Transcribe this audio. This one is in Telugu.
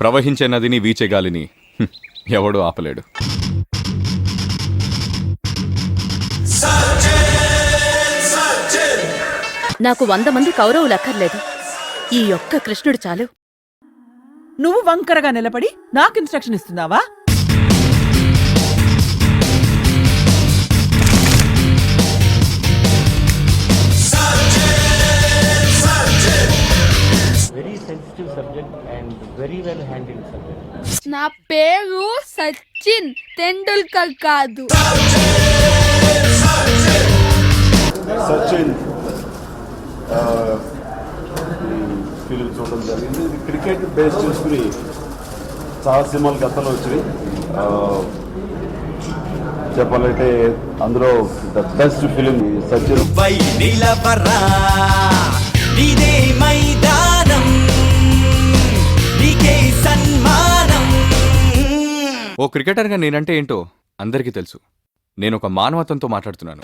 ప్రవహించే నదిని వీచే గాలిని ఎవడూ ఆపలేడు. నాకు 100 మంది కౌరవులు అక్కర్లేదు. ఈ ఒక్క కృష్ణుడు చాలు. నువ్వు వంకరగా నిలబడి నాకు ఇన్స్ట్రక్షన్ ఇస్తున్నావా? Very sensitive subject and very well handled subject. నా పేరు సచిన్ తెండూల్కర్ కాదు. సచిన్ ఫిలిం చూడడం జరిగింది. ఇది క్రికెట్ బేస్ చేసుకుని చాలా సినిమాలు గతంలో వచ్చినాయి. చెప్పాలంటే అందులో ద బెస్ట్ ఫిలిం సచిన్. ఓ క్రికెటర్గా నేనంటే ఏంటో అందరికీ తెలుసు. నేను ఒక మానవత్వంతో మాట్లాడుతున్నాను.